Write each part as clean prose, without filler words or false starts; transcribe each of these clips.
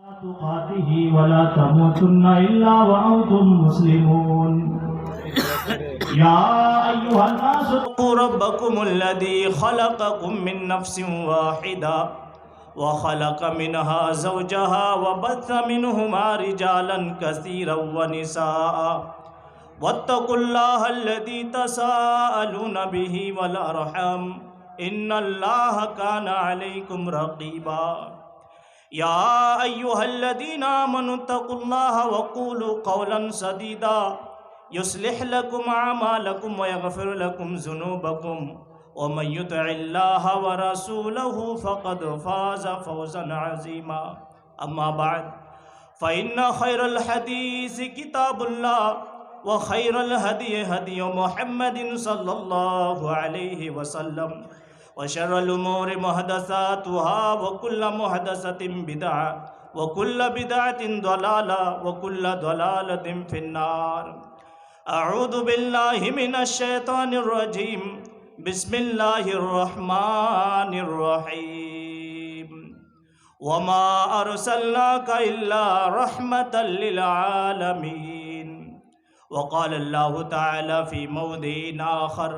تقاته ولا تموتن إلا وأنتم مسلمون يا أيها الناس اتقوا ربكم الذي خلقكم من نفس واحدة وخلق منها زوجها وبث منهما رجالا كثيرا ونساء واتقوا الله الذي تساءلون به والأرحام إن الله كان عليكم رقيبا يا أيها الذين آمنوا اتقوا الله وقولوا قولا سديدا يصلح لكم أعمالكم ويغفر لكم ذنوبكم ومن يطع الله ورسوله فقد فاز فوزا عظيما أما بعد فإن خير الحديث كتاب الله وخير الهدي هدي محمد صلى الله عليه وسلم وشر الأمور محدثاتها وكل محدثة بدعة وكل بدعة ضلالة وكل ضلالة في النار أعوذ بالله من الشيطان الرجيم بسم الله الرحمن الرحيم وما أرسلناك إلا رحمة للعالمين وقال الله تعالى في موضع آخر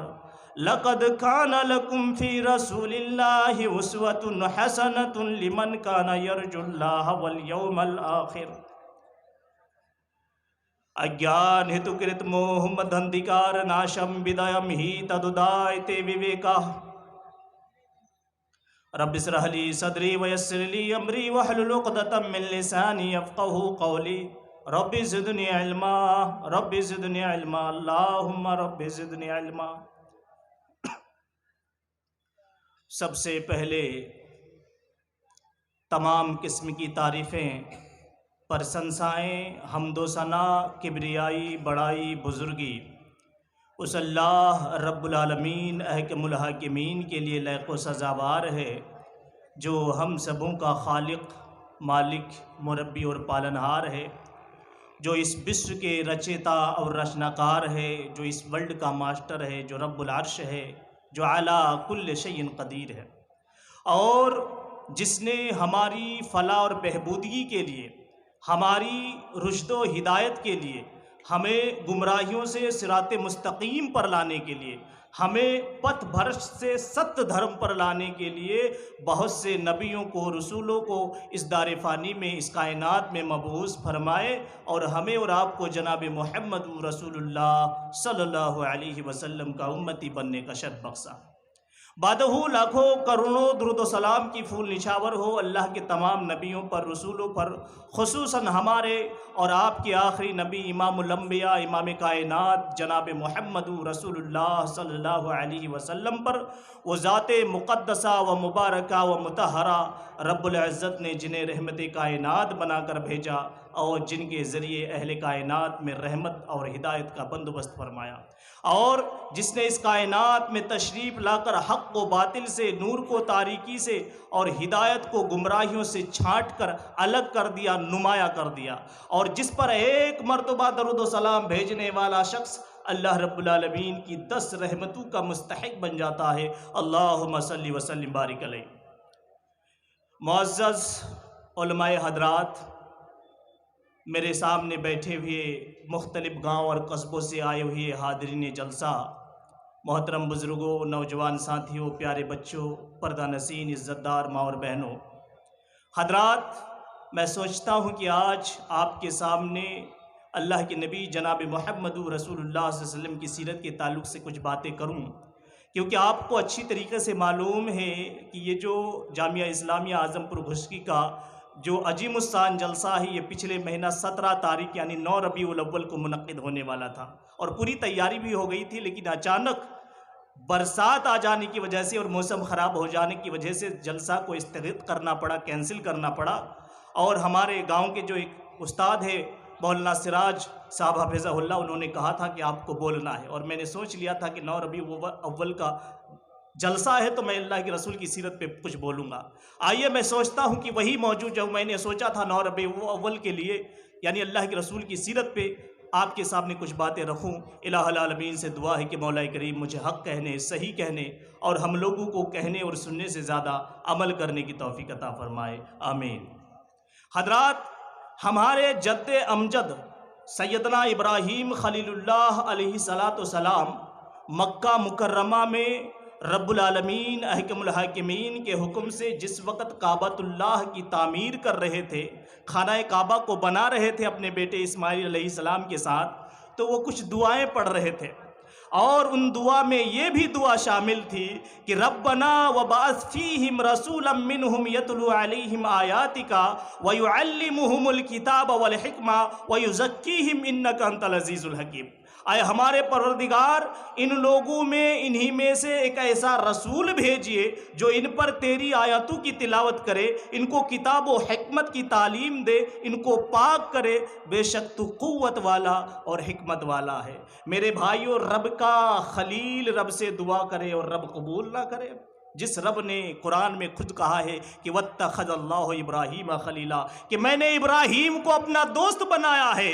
لقد كان لكم في رسول الله أسوة حسنة لمن كان يرجو الله واليوم الآخر ಅಜ್ಞಾನ ಹೇತುಕೃತ ಮೋಹ ಮದಂಧಿಕಾರ ನಾಶಂ ವಿದಯಂ ಹಿ ತದುದಾಯತೆ ವಿವೇಕ رب اشرح لي صدري ويسر لي امري واحلل عقدة من لساني يفقهوا قولي رب زدني علما رب زدني علما اللهم رب زدني علما سب سے پہلے تمام قسم کی تعریفیں پرشنسائیں حمد و ثنا کبریائی بڑائی بزرگی اس اللہ رب العالمین احکم الحاکمین کے لیے لائق و سزاوار ہے جو ہم سبوں کا خالق مالک مربی اور پالنہار ہے، جو اس وشو کے رچیتا اور رچناکار ہے، جو اس ورلڈ کا ماسٹر ہے، جو رب العرش ہے، جو اعلیٰ کل شیء قدیر ہے، اور جس نے ہماری فلاح اور بہبودگی کے لیے، ہماری رشد و ہدایت کے لیے، ہمیں گمراہیوں سے صراط مستقیم پر لانے کے لیے، ہمیں پتھ بھرشٹ سے ست دھرم پر لانے کے لیے بہت سے نبیوں کو، رسولوں کو اس دار فانی میں، اس کائنات میں مبعوث فرمائے، اور ہمیں اور آپ کو جناب محمد رسول اللہ صلی اللہ علیہ وسلم کا امتی بننے کا شرف بخشا۔ بعدہ لاکھوں کروڑوں درود و سلام کی پھول نچھاور ہو اللہ کے تمام نبیوں پر، رسولوں پر، خصوصاً ہمارے اور آپ کے آخری نبی امام الانبیاء امام کائنات جناب محمد رسول اللہ صلی اللہ علیہ وسلم پر، وہ ذات مقدسہ و مبارکہ و مطہرہ رب العزت نے جنہیں رحمت کائنات بنا کر بھیجا اور جن کے ذریعے اہل کائنات میں رحمت اور ہدایت کا بندوبست فرمایا، اور جس نے اس کائنات میں تشریف لا کر حق و باطل سے، نور کو تاریکی سے اور ہدایت کو گمراہیوں سے چھانٹ کر الگ کر دیا، نمایاں کر دیا، اور جس پر ایک مرتبہ درود و سلام بھیجنے والا شخص اللہ رب العالمین کی 10 رحمتوں کا مستحق بن جاتا ہے۔ اللہم صلی وسلم بارک علیہ۔ معزز علماء حضرات، میرے سامنے بیٹھے ہوئے مختلف گاؤں اور قصبوں سے آئے ہوئے حاضرین جلسہ، محترم بزرگوں، نوجوان ساتھیوں، پیارے بچوں، پردہ نشین، عزت دار ماں اور بہنوں، حضرات، میں سوچتا ہوں کہ آج آپ کے سامنے اللہ کے نبی جناب محمد رسول اللہ صلی اللہ علیہ وسلم کی سیرت کے تعلق سے کچھ باتیں کروں، کیونکہ آپ کو اچھی طریقے سے معلوم ہے کہ یہ جو جامعہ اسلامیہ اعظم پور گھشکی کا جو عظیم الشان جلسہ ہے، یہ پچھلے مہینہ 17 تاریخ یعنی 9 ربیع الاول کو منعقد ہونے والا تھا، اور پوری تیاری بھی ہو گئی تھی، لیکن اچانک برسات آ جانے کی وجہ سے اور موسم خراب ہو جانے کی وجہ سے جلسہ کو استغرق کرنا پڑا، کینسل کرنا پڑا، اور ہمارے گاؤں کے جو ایک استاد ہے مولانا سراج صاحب حفظہ اللہ، انہوں نے کہا تھا کہ آپ کو بولنا ہے، اور میں نے سوچ لیا تھا کہ 9 ربیع الاول کا جلسہ ہے تو میں اللہ کے رسول کی سیرت پہ کچھ بولوں گا۔ آئیے میں سوچتا ہوں کہ وہی موضوع جو میں نے سوچا تھا 9 ربیع الاول کے لیے، یعنی اللہ کے رسول کی سیرت پہ آپ کے سامنے کچھ باتیں رکھوں۔ الہ العالمین سے دعا ہے کہ مولا کریم مجھے حق کہنے، صحیح کہنے اور ہم لوگوں کو کہنے اور سننے سے زیادہ عمل کرنے کی توفیق عطا فرمائے، آمین۔ حضرات، ہمارے جد امجد سیدنا ابراہیم خلیل اللہ علیہ السلام مکہ مکرمہ میں رب العالمین احکم الحاکمین کے حکم سے جس وقت کعبۃ اللہ کی تعمیر کر رہے تھے، خانہ کعبہ کو بنا رہے تھے اپنے بیٹے اسماعیل علیہ السلام کے ساتھ، تو وہ کچھ دعائیں پڑھ رہے تھے، اور ان دعا میں یہ بھی دعا شامل تھی کہ ربنا وبعث فیہم رسولا منہم یتلو علیہم آیاتک ویعلمہم الکتاب والحکمہ ویزکیہم انک انت العزیز الحکیم۔ اے ہمارے پروردگار، ان لوگوں میں انہی میں سے ایک ایسا رسول بھیجئے جو ان پر تیری آیاتوں کی تلاوت کرے، ان کو کتاب و حکمت کی تعلیم دے، ان کو پاک کرے، بے شک تو قوت والا اور حکمت والا ہے۔ میرے بھائیو، رب کا خلیل رب سے دعا کرے اور رب قبول نہ کرے؟ جس رب نے قرآن میں خود کہا ہے کہ وَاتَّخَذَ اللَّهُ إِبْرَاهِيمَ خَلِيلًا، کہ میں نے ابراہیم کو اپنا دوست بنایا ہے۔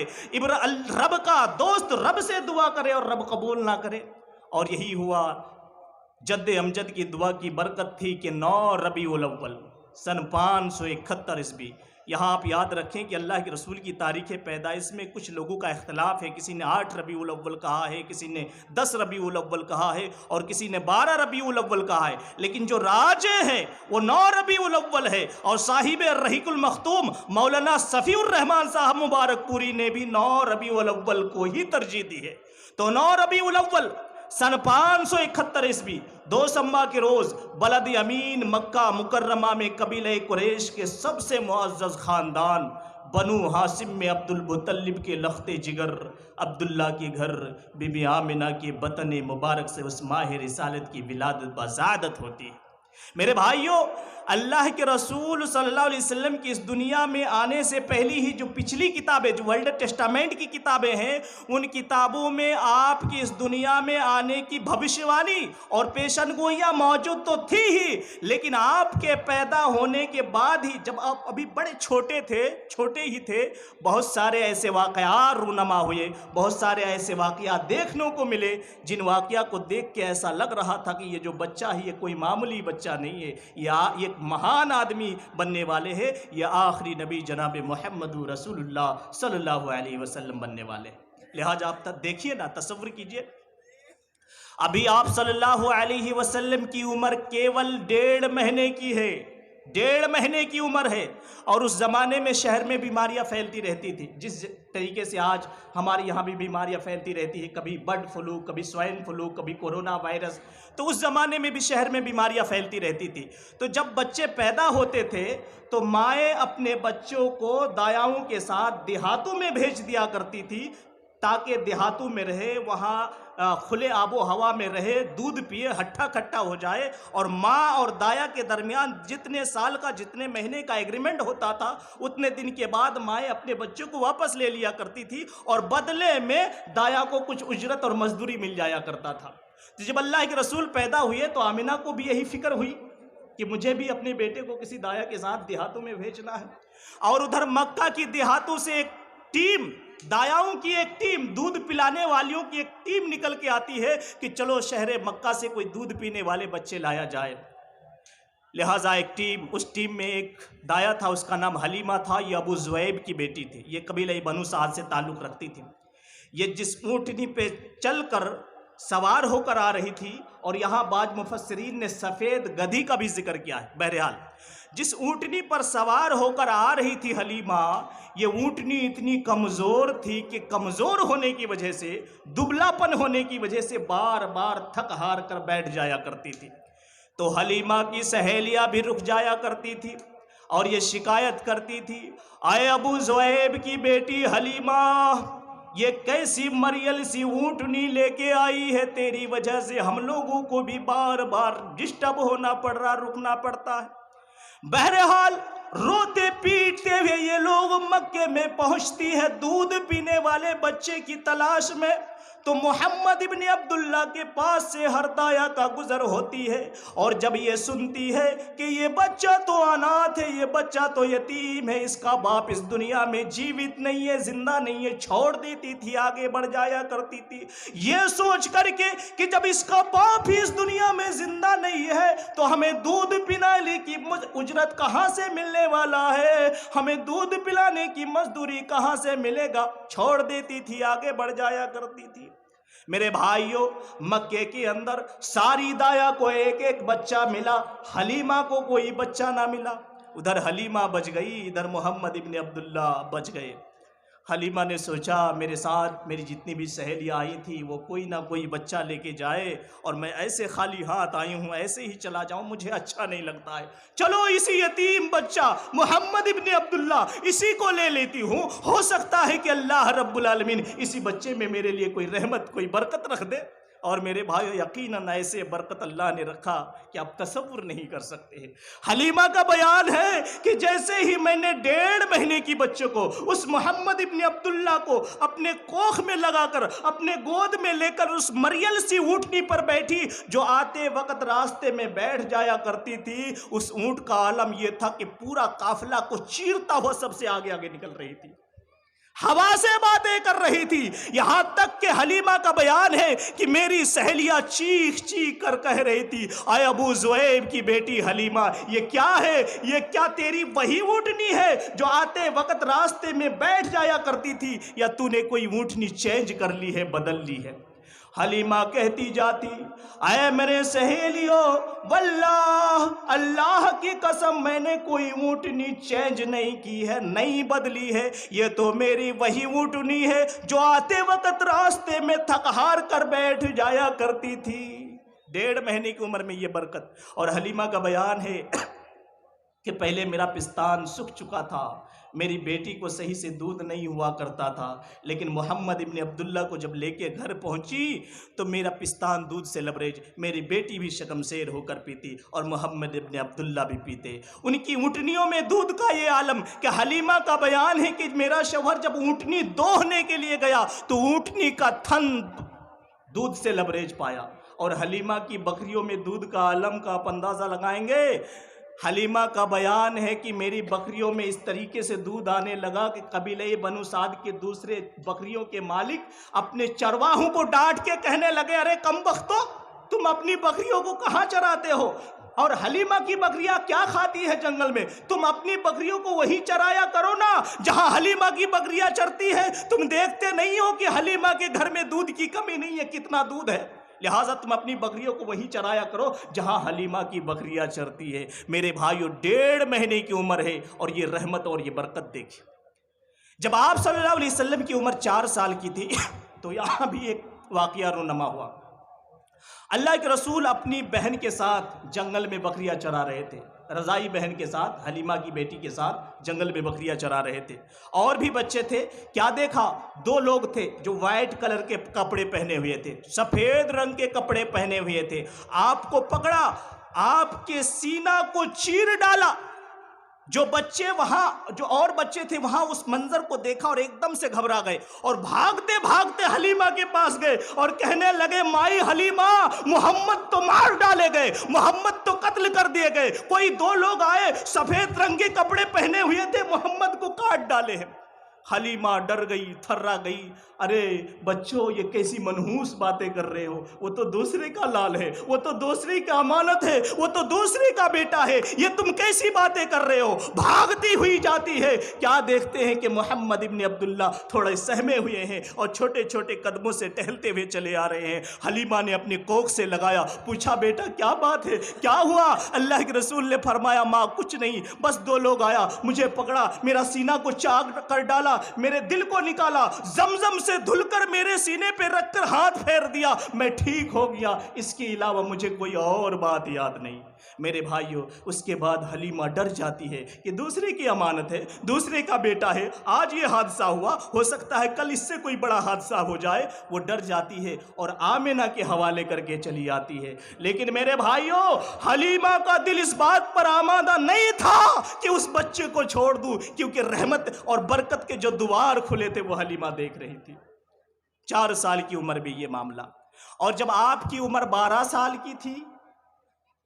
رب کا دوست رب سے دعا کرے اور رب قبول نہ کرے؟ اور یہی ہوا، جد امجد کی دعا کی برکت تھی کہ 9 ربیع الاول سن 571 عیسوی، یہاں آپ یاد رکھیں کہ اللہ کے رسول کی تاریخ پیدائش میں کچھ لوگوں کا اختلاف ہے، کسی نے 8 ربیع الاول کہا ہے، کسی نے 10 ربیع الاول کہا ہے، اور کسی نے 12 ربیع الاول کہا ہے، لیکن جو راجح ہے وہ 9 ربیع الاول ہے، اور صاحب الرحیق المختوم مولانا صفی الرحمان صاحب مبارک پوری نے بھی 9 ربیع الاول کو ہی ترجیح دی ہے۔ تو 9 ربیع الاول سن 571 عیسوی دوسمبا کے روز بلد امین مکہ مکرمہ میں قبیلہ قریش کے سب سے معزز خاندان بنو ہاشم میں عبد المطلب کے لخت جگر عبداللہ کے گھر بی بی آمنہ کے بطن مبارک سے اس ماہ رسالت کی ولادت بزادت ہوتی ہے۔ میرے بھائیوں، اللہ کے رسول صلی اللہ علیہ وسلم کی اس دنیا میں آنے سے پہلی ہی جو پچھلی کتابیں، جو ورلڈ ٹیسٹامنٹ کی کتابیں ہیں، ان کتابوں میں آپ کی اس دنیا میں آنے کی بھوشوانی اور پیشن گوئیاں موجود تو تھی ہی، لیکن آپ کے پیدا ہونے کے بعد ہی، جب آپ ابھی بڑے چھوٹے ہی تھے، بہت سارے ایسے واقعات رونما ہوئے، بہت سارے ایسے واقعات دیکھنے کو ملے جن واقعات کو دیکھ کے ایسا لگ رہا تھا کہ یہ جو بچہ ہے یہ کوئی معمولی بچہ نہیں ہے، یہ ایک مہان آدمی بننے والے ہیں، یہ آخری نبی جناب محمد رسول اللہ صلی اللہ علیہ وسلم بننے والے ہیں۔ لہٰذا آپ دیکھیے نا، تصور کیجئے، ابھی آپ صلی اللہ علیہ وسلم کی عمر کیول 1.5 مہینے کی ہے، 1.5 مہینے کی عمر ہے، اور اس زمانے میں شہر میں بیماریاں پھیلتی رہتی تھی، جس طریقے سے آج ہمارے یہاں بھی بیماریاں پھیلتی رہتی ہیں، کبھی برڈ فلو، کبھی سوائن فلو، کبھی کورونا وائرس، تو اس زمانے میں بھی شہر میں بیماریاں پھیلتی رہتی تھی۔ تو جب بچے پیدا ہوتے تھے تو مائیں اپنے بچوں کو دایاؤں کے ساتھ دیہاتوں میں بھیج دیا کرتی تھی تاکہ دیہاتوں میں رہے، وہاں کھلے آب و ہوا میں رہے، دودھ پیے، ہٹھا کھٹا ہو جائے، اور ماں اور دایا کے درمیان جتنے سال کا، جتنے مہینے کا ایگریمنٹ ہوتا تھا، اتنے دن کے بعد مائیں اپنے بچوں کو واپس لے لیا کرتی تھی، اور بدلے میں دایا کو کچھ اجرت اور مزدوری مل جایا کرتا تھا۔ تو جب اللہ کے رسول پیدا ہوئے تو آمنہ کو بھی یہی فکر ہوئی کہ مجھے بھی اپنے بیٹے کو کسی دایا کے ساتھ دیہاتوں میں بھیجنا ہے، اور ادھر مکہ کی دیہاتوں سے ایک ٹیم، دایاؤں کی ایک ٹیم، دودھ پلانے والیوں کی ایک ٹیم نکل کے آتی ہے کہ چلو شہر مکہ سے کوئی دودھ پینے والے بچے لایا جائے۔ لہٰذا ایک ٹیم، اس ٹیم میں ایک دایا تھا، اس کا نام حلیمہ تھا، یہ ابو زویب کی بیٹی تھی، یہ قبیلہ بنو سعد سے تعلق رکھتی تھی۔ یہ جس اونٹنی پہ چل کر سوار ہو کر آ رہی تھی، اور یہاں بعض مفسرین نے سفید گدھی کا بھی ذکر کیا ہے، بہرحال جس اونٹنی پر سوار ہو کر آ رہی تھی حلیمہ، یہ اونٹنی اتنی کمزور تھی کہ کمزور ہونے کی وجہ سے، دبلا پن ہونے کی وجہ سے بار بار تھک ہار کر بیٹھ جایا کرتی تھی۔ تو حلیمہ کی سہیلیاں بھی رک جایا کرتی تھی اور یہ شکایت کرتی تھی، اے ابو زویب کی بیٹی حلیمہ، یہ کیسی مریل سی اونٹنی لے کے آئی ہے، تیری وجہ سے ہم لوگوں کو بھی بار بار ڈسٹرب ہونا پڑ رہا، رکنا پڑتا ہے۔ بہرحال روتے پیٹتے ہوئے یہ لوگ مکے میں پہنچتی ہے دودھ پینے والے بچے کی تلاش میں۔ تو محمد ابن عبداللہ کے پاس سے ہر دایا کا گزر ہوتی ہے، اور جب یہ سنتی ہے کہ یہ بچہ تو اناتھ ہے، یہ بچہ تو یتیم ہے، اس کا باپ اس دنیا میں جیوت نہیں ہے، زندہ نہیں ہے، چھوڑ دیتی تھی، آگے بڑھ جایا کرتی تھی، یہ سوچ کر کے کہ جب اس کا باپ ہی اس دنیا میں زندہ نہیں ہے تو ہمیں دودھ پلانے کی اجرت کہاں سے ملنے والا ہے، ہمیں دودھ پلانے کی مزدوری کہاں سے ملے گا، چھوڑ دیتی تھی، آگے بڑھ جایا کرتی تھی۔ میرے بھائیوں، مکے کے اندر ساری دایا کو ایک ایک بچہ ملا، حلیمہ کو کوئی بچہ نہ ملا، ادھر حلیمہ بچ گئی، ادھر محمد ابن عبداللہ بچ گئے۔ حلیمہ نے سوچا میرے ساتھ میری جتنی بھی سہیلیاں آئی تھی وہ کوئی نہ کوئی بچہ لے کے جائے اور میں ایسے خالی ہاتھ آئی ہوں، ایسے ہی چلا جاؤں، مجھے اچھا نہیں لگتا ہے، چلو اسی یتیم بچہ محمد ابن عبداللہ اسی کو لے لیتی ہوں، ہو سکتا ہے کہ اللہ رب العالمین اسی بچے میں میرے لیے کوئی رحمت کوئی برکت رکھ دے۔ اور میرے بھائیو یقیناً ایسے برکت اللہ نے رکھا کہ آپ تصور نہیں کر سکتے ہیں۔ حلیمہ کا بیان ہے کہ جیسے ہی میں نے 1.5 مہینے کی بچے کو اس محمد ابن عبداللہ کو اپنے کوکھ میں لگا کر اپنے گود میں لے کر اس مریل سی اونٹنی پر بیٹھی جو آتے وقت راستے میں بیٹھ جایا کرتی تھی، اس اونٹ کا عالم یہ تھا کہ پورا قافلہ کو چیرتا ہوا سب سے آگے آگے نکل رہی تھی، ہوا سے باتیں کر رہی تھی، یہاں تک کہ حلیمہ کا بیان ہے کہ میری سہیلیاں چیخ چیخ کر کہہ رہی تھی، اے ابو زویب کی بیٹی حلیمہ، یہ کیا ہے، یہ کیا تیری وہی اونٹنی ہے جو آتے وقت راستے میں بیٹھ جایا کرتی تھی، یا تو نے کوئی اونٹنی چینج کر لی ہے، بدل لی ہے؟ حلیمہ کہتی جاتی، اے میرے سہیلیوں، واللہ اللہ کی قسم میں نے کوئی اونٹنی چینج نہیں کی ہے، نہیں بدلی ہے، یہ تو میری وہی اونٹنی ہے جو آتے وقت راستے میں تھک ہار کر بیٹھ جایا کرتی تھی۔ 1.5 مہینے کی عمر میں یہ برکت۔ اور حلیمہ کا بیان ہے کہ پہلے میرا پستان سوکھ چکا تھا، میری بیٹی کو صحیح سے دودھ نہیں ہوا کرتا تھا، لیکن محمد ابن عبداللہ کو جب لے کے گھر پہنچی تو میرا پستان دودھ سے لبریز، میری بیٹی بھی شکمسیر ہو کر پیتی اور محمد ابن عبداللہ بھی پیتے، ان کی اونٹنیوں میں دودھ کا یہ عالم۔ کہ حلیمہ کا بیان ہے کہ میرا شوہر جب اونٹنی دوہنے کے لیے گیا تو اونٹنی کا تھن دودھ سے لبریز پایا، اور حلیمہ کی بکریوں میں دودھ کا عالم کا آپ اندازہ لگائیں گے۔ حلیمہ کا بیان ہے کہ میری بکریوں میں اس طریقے سے دودھ آنے لگا کہ قبیلہ بنو سعد کے دوسرے بکریوں کے مالک اپنے چرواہوں کو ڈانٹ کے کہنے لگے، ارے کم بختو، تم اپنی بکریوں کو کہاں چراتے ہو؟ اور حلیمہ کی بکریاں کیا کھاتی ہے جنگل میں؟ تم اپنی بکریوں کو وہی چرایا کرو نا جہاں حلیمہ کی بکریاں چرتی ہیں۔ تم دیکھتے نہیں ہو کہ حلیمہ کے گھر میں دودھ کی کمی نہیں ہے، کتنا دودھ ہے، لہٰذا تم اپنی بکریوں کو وہیں چرایا کرو جہاں حلیمہ کی بکریاں چرتی ہے۔ میرے بھائیو 1.5 مہینے کی عمر ہے اور یہ رحمت اور یہ برکت دیکھیں۔ جب آپ صلی اللہ علیہ وسلم کی عمر 4 سال کی تھی تو یہاں بھی ایک واقعہ رونما ہوا۔ اللہ کے رسول اپنی بہن کے ساتھ جنگل میں بکریاں چرا رہے تھے، رضائی بہن کے ساتھ، حلیمہ کی بیٹی کے ساتھ جنگل میں بکریاں چرا رہے تھے، اور بھی بچے تھے۔ کیا دیکھا؟ 2 لوگ تھے جو وائٹ کلر کے کپڑے پہنے ہوئے تھے، سفید رنگ کے کپڑے پہنے ہوئے تھے، آپ کو پکڑا، آپ کے سینہ کو چیر ڈالا۔ جو بچے وہاں، جو اور بچے تھے وہاں اس منظر کو دیکھا اور ایک دم سے گھبرا گئے اور بھاگتے بھاگتے حلیمہ کے پاس گئے اور کہنے لگے، مائی حلیمہ، محمد تو مار ڈالے گئے، محمد تو قتل کر دیے گئے، کوئی 2 لوگ آئے سفید رنگ کے کپڑے پہنے ہوئے تھے، محمد کو کاٹ ڈالے ہیں۔ حلیمہ ڈر گئی، تھرا گئی، ارے بچوں یہ کیسی منحوس باتیں کر رہے ہو، وہ تو دوسرے کا لال ہے، وہ تو دوسرے کا امانت ہے، وہ تو دوسرے کا بیٹا ہے، یہ تم کیسی باتیں کر رہے ہو؟ بھاگتی ہوئی جاتی ہے، کیا دیکھتے ہیں کہ محمد ابن عبداللہ تھوڑے سہمے ہوئے ہیں اور چھوٹے چھوٹے قدموں سے ٹہلتے ہوئے چلے آ رہے ہیں۔ حلیمہ نے اپنے کوکھ سے لگایا، پوچھا بیٹا کیا بات ہے، کیا ہوا؟ اللہ کے رسول نے فرمایا، ماں کچھ نہیں، بس 2 لوگ آیا، مجھے پکڑا، میرا سینہ کو چاک کر ڈالا، میرے دل کو نکالا، زمزم سے دھل کر میرے سینے پہ رکھ کر ہاتھ پھیر دیا، میں ٹھیک ہو گیا، اس کے علاوہ مجھے کوئی اور بات یاد نہیں۔ میرے بھائیوں، اس کے بعد حلیمہ ڈر جاتی ہے کہ دوسرے کی امانت ہے، دوسرے کا بیٹا ہے، آج یہ حادثہ ہوا، ہو سکتا ہے کل اس سے کوئی بڑا حادثہ ہو جائے، وہ ڈر جاتی ہے اور آمنہ کے حوالے کر کے چلی آتی ہے۔ لیکن میرے بھائیوں، حلیمہ کا دل اس بات پر آمادہ نہیں تھا کہ اس بچے کو چھوڑ دوں، کیونکہ رحمت اور برکت کے جو دوار کھلے تھے وہ حلیمہ دیکھ رہی تھی۔ 4 سال کی عمر میں یہ معاملہ. اور جب آپ کی عمر 12 سال کی تھی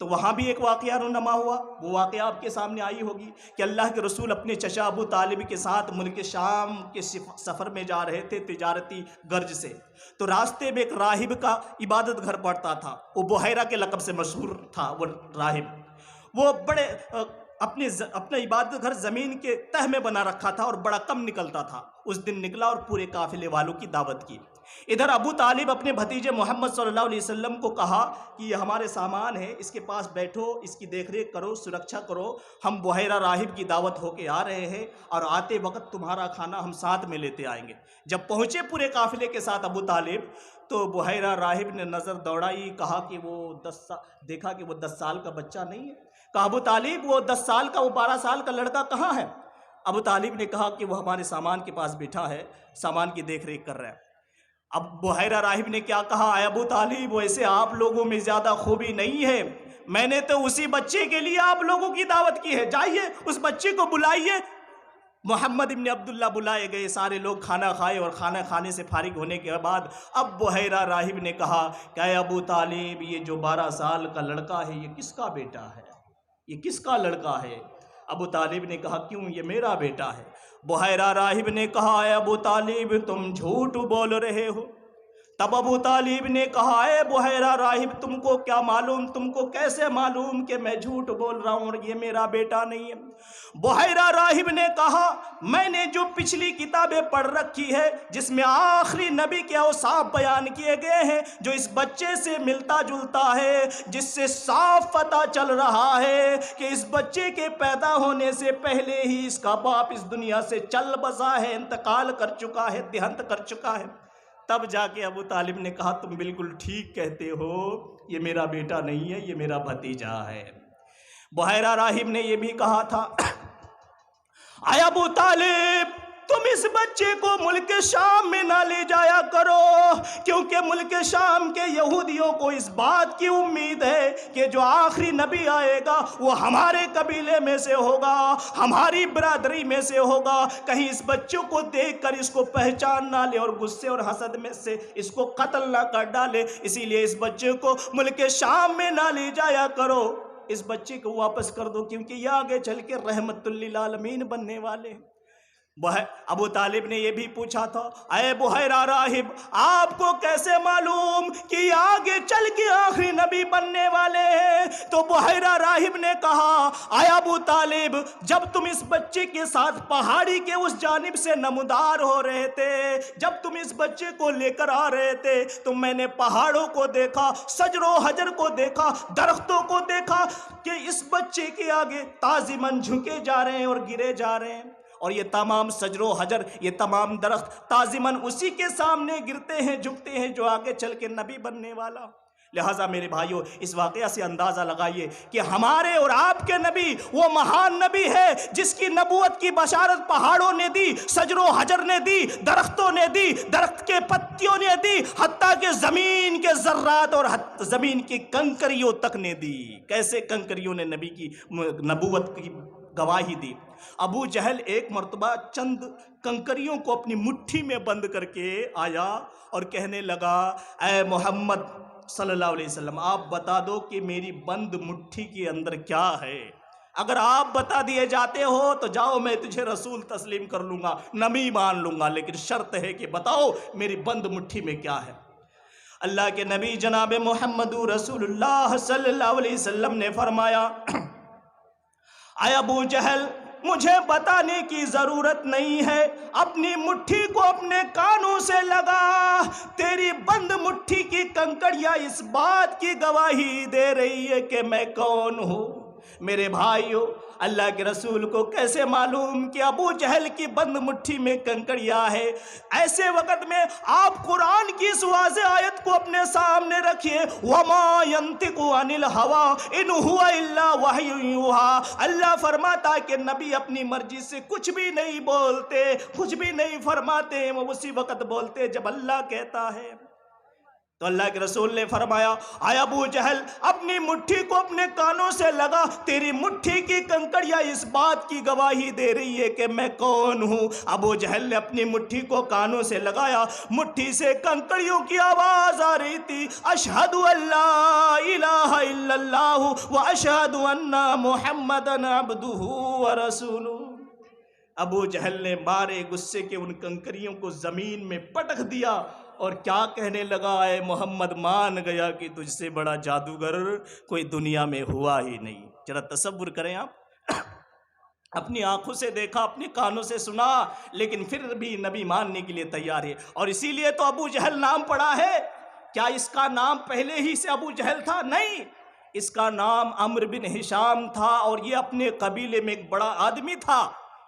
تو وہاں بھی ایک واقعہ رونما ہوا. وہ واقعہ آپ کے سامنے آئی ہوگی کہ اللہ کے رسول اپنے چچا ابو طالب کے ساتھ ملک شام کے سفر میں جا رہے تھے تجارتی غرض سے. تو راستے میں ایک راہب کا عبادت گھر پڑتا تھا. وہ بحیرہ کے لقب سے مشہور تھا. وہ راہب وہ بڑے اپنا عبادت گھر زمین کے تہ میں بنا رکھا تھا اور بڑا کم نکلتا تھا. اس دن نکلا اور پورے قافلے والوں کی دعوت کی. ادھر ابو طالب اپنے بھتیجے محمد صلی اللہ علیہ وسلم کو کہا کہ یہ ہمارے سامان ہے، اس کے پاس بیٹھو، اس کی دیکھ ریکھ کرو، سرکشا کرو. ہم بحیرہ راہب کی دعوت ہو کے آ رہے ہیں اور آتے وقت تمہارا کھانا ہم ساتھ میں لیتے آئیں گے. جب پہنچے پورے قافلے کے ساتھ ابو طالب تو بحیرہ راہب نے نظر دوڑائی. کہا کہ دیکھا کہ وہ 10 سال کا بچہ نہیں ہے. کہا ابو طالب وہ 10 سال کا، وہ 12 سال کا لڑکا کہاں ہے؟ ابو طالب نے کہا کہ وہ ہمارے سامان کے پاس بیٹھا ہے، سامان کی دیکھ ریکھ کر رہا ہے. اب بحیرہ راہب نے کیا کہا؟ اے ابو طالب ویسے آپ لوگوں میں زیادہ خوبی نہیں ہے، میں نے تو اسی بچے کے لیے آپ لوگوں کی دعوت کی ہے، جائیے اس بچے کو بلائیے. محمد ابن عبداللہ بلائے گئے. سارے لوگ کھانا کھائے اور کھانا کھانے سے فارغ ہونے کے بعد اب بحیرہ راہب نے کہا کہ اے ابو طالب یہ جو 12 سال کا لڑکا ہے یہ کس کا بیٹا ہے؟ یہ کس کا لڑکا ہے؟ ابو طالب نے کہا کیوں، یہ میرا بیٹا ہے. بحیرہ راہب نے کہا اے ابو طالب تم جھوٹ بول رہے ہو. تب ابو طالب نے کہا اے بحیرہ راہب تم کو کیا معلوم، تم کو کیسے معلوم کہ میں جھوٹ بول رہا ہوں اور یہ میرا بیٹا نہیں ہے؟ بحیرہ راہب نے کہا میں نے جو پچھلی کتابیں پڑھ رکھی ہے جس میں آخری نبی کے اوصاف بیان کیے گئے ہیں، جو اس بچے سے ملتا جلتا ہے، جس سے صاف پتہ چل رہا ہے کہ اس بچے کے پیدا ہونے سے پہلے ہی اس کا باپ اس دنیا سے چل بسا ہے، انتقال کر چکا ہے، دیہنت کر چکا ہے. تب جا کے ابو طالب نے کہا تم بالکل ٹھیک کہتے ہو، یہ میرا بیٹا نہیں ہے، یہ میرا بھتیجا ہے. بحیرہ راہب نے یہ بھی کہا تھا اے ابو طالب تم اس بچے کو ملک شام میں نہ لے جایا کرو، کیونکہ ملک شام کے یہودیوں کو اس بات کی امید ہے کہ جو آخری نبی آئے گا وہ ہمارے قبیلے میں سے ہوگا، ہماری برادری میں سے ہوگا. کہیں اس بچوں کو دیکھ کر اس کو پہچان نہ لے اور غصے اور حسد میں سے اس کو قتل نہ کر ڈالے. اسی لیے اس بچے کو ملک شام میں نہ لے جایا کرو، اس بچے کو واپس کر دو کیونکہ یہ آگے چل کے رحمت للعالمین بننے والے. ابو طالب نے یہ بھی پوچھا تھا اے بحیرہ راہب آپ کو کیسے معلوم کہ یہ آگے چل کے آخری نبی بننے والے ہیں؟ تو بحیرہ راہب نے کہا اے ابو طالب جب تم اس بچے کے ساتھ پہاڑی کے اس جانب سے نمودار ہو رہے تھے، جب تم اس بچے کو لے کر آ رہے تھے تو میں نے پہاڑوں کو دیکھا، شجر و حجر کو دیکھا، درختوں کو دیکھا کہ اس بچے کے آگے تعظیماً جھکے جا رہے ہیں اور گرے جا رہے ہیں. اور یہ تمام شجر و حجر، یہ تمام درخت تعظیماً اسی کے سامنے گرتے ہیں، جھکتے ہیں جو آگے چل کے نبی بننے والا. لہٰذا میرے بھائیوں اس واقعہ سے اندازہ لگائیے کہ ہمارے اور آپ کے نبی وہ مہان نبی ہے جس کی نبوت کی بشارت پہاڑوں نے دی، شجر و حجر نے دی، درختوں نے دی، درخت کے پتیوں نے دی، حتیٰ کہ زمین کے ذرات اور زمین کی کنکریوں تک نے دی. کیسے کنکریوں نے نبی کی نبوت کی گواہی دی. ابو جہل ایک مرتبہ چند کنکریوں کو اپنی مٹھی میں بند کر کے آیا اور کہنے لگا اے محمد صلی اللہ علیہ وسلم آپ بتا دو کہ میری بند مٹھی کے اندر کیا ہے. اگر آپ بتا دیے جاتے ہو تو جاؤ میں تجھے رسول تسلیم کر لوں گا، نبی مان لوں گا، لیکن شرط ہے کہ بتاؤ میری بند مٹھی میں کیا ہے. اللہ کے نبی جناب محمد رسول اللہ صلی اللہ علیہ وسلم نے فرمایا اے ابو جہل مجھے بتانے کی ضرورت نہیں ہے، اپنی مٹھی کو اپنے کانوں سے لگا، تیری بند مٹھی کی کنکڑیاں اس بات کی گواہی دے رہی ہے کہ میں کون ہوں. میرے بھائیوں اللہ کے رسول کو کیسے معلوم کہ ابو جہل کی بند مٹھی میں کنکڑیاں ہے؟ ایسے وقت میں آپ قرآن کی اس واضح آیت کو اپنے سامنے رکھیے وَمَا يَنْتِقُ عَنِ الْهَوَىٰ إِنْ هُوَ إِلَّا وَحْيٌ يُوحَىٰ. اللہ فرماتا ہے کہ نبی اپنی مرضی سے کچھ بھی نہیں بولتے، کچھ بھی نہیں فرماتے، وہ اسی وقت بولتے جب اللہ کہتا ہے. تو اللہ کے رسول نے فرمایا، اے ابو جہل اپنی مٹھی کو اپنے کانوں سے لگا، تیری مٹھی کی کنکڑیاں اس بات کی گواہی دے رہی ہے کہ میں کون ہوں۔ ابو جہل نے اپنی مٹھی کو کانوں سے لگایا، مٹھی سے کنکڑیوں کی آواز آ رہی تھی، اشہد ان لا الہ الا اللہ و اشہد ان محمدن عبدہ و رسولہ۔ ابو جہل نے مارے غصے کے ان کنکریوں کو زمین میں پٹک دیا اور کیا کہنے لگا، اے محمد مان گیا کہ تجھ سے بڑا جادوگر کوئی دنیا میں ہوا ہی نہیں۔ ذرا تصور کریں آپ، اپنی آنکھوں سے دیکھا، اپنی کانوں سے سنا، لیکن پھر بھی نبی ماننے کے لیے تیار ہے۔ اور اسی لیے تو ابو جہل نام پڑا ہے۔ کیا اس کا نام پہلے ہی سے ابو جہل تھا؟ نہیں، اس کا نام عمرو بن ہشام تھا، اور یہ اپنے قبیلے میں ایک بڑا آدمی تھا،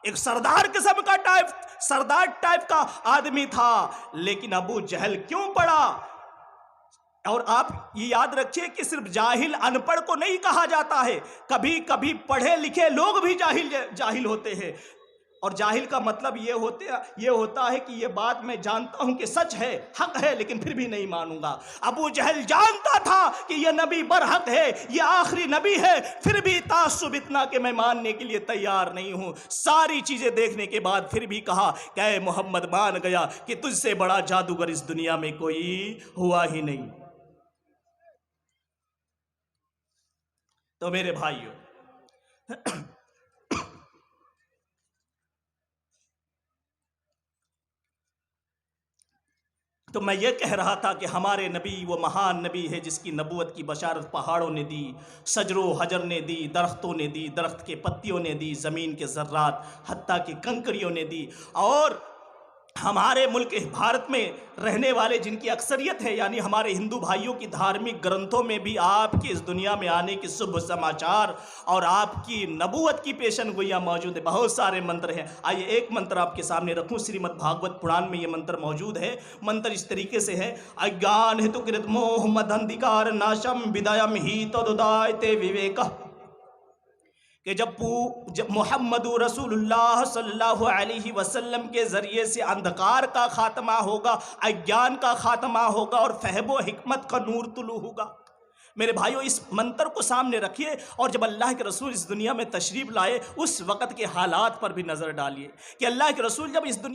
ایک سردار قسم کا سردار ٹائپ کا آدمی تھا۔ لیکن ابو جہل کیوں پڑا؟ اور آپ یہ یاد رکھیے کہ صرف جاہل ان پڑھ کو نہیں کہا جاتا ہے، کبھی کبھی پڑھے لکھے لوگ بھی جاہل ہوتے ہیں، اور جاہل کا مطلب یہ ہوتا ہے کہ یہ بات میں جانتا ہوں کہ سچ ہے، حق ہے، لیکن پھر بھی نہیں مانوں گا۔ ابو جہل جانتا تھا کہ یہ نبی برحق ہے، یہ آخری نبی ہے، پھر بھی تعصب اتنا کہ میں ماننے کے لیے تیار نہیں ہوں۔ ساری چیزیں دیکھنے کے بعد پھر بھی کہا کہ اے محمد مان گیا کہ تجھ سے بڑا جادوگر اس دنیا میں کوئی ہوا ہی نہیں۔ تو میرے بھائیو، تو میں یہ کہہ رہا تھا کہ ہمارے نبی وہ مہان نبی ہے جس کی نبوت کی بشارت پہاڑوں نے دی، شجر و حجر نے دی، درختوں نے دی، درخت کے پتیوں نے دی، زمین کے ذرات حتیٰ کہ کنکریوں نے دی، اور ہمارے ملک بھارت میں رہنے والے جن کی اکثریت ہے، یعنی ہمارے ہندو بھائیوں کی دھارمک گرنتھوں میں بھی آپ کی اس دنیا میں آنے کی شبھ سماچار اور آپ کی نبوت کی پیشن گوئیاں موجود ہیں۔ بہت سارے منتر ہیں، آئیے ایک منتر آپ کے سامنے رکھوں۔ سریمد بھاگوت پران میں یہ منتر موجود ہے۔ منتر اس طریقے سے ہے، اگیان ہتو کرت موہ مدھندکار ناشم ودیم ہی تدودائتے وویکہ، کہ جب محمد رسول اللہ صلی اللہ علیہ وسلم کے ذریعے سے اندھکار کا خاتمہ ہوگا، اگیان کا خاتمہ ہوگا، اور فہم و حکمت کا نور طلوع ہوگا۔ میرے بھائیو، اس منتر کو سامنے رکھیے، اور جب اللہ کے رسول اس دنیا میں تشریف لائے اس وقت کے حالات پر بھی نظر ڈالیے کہ اللہ کے رسول جب اس دنیا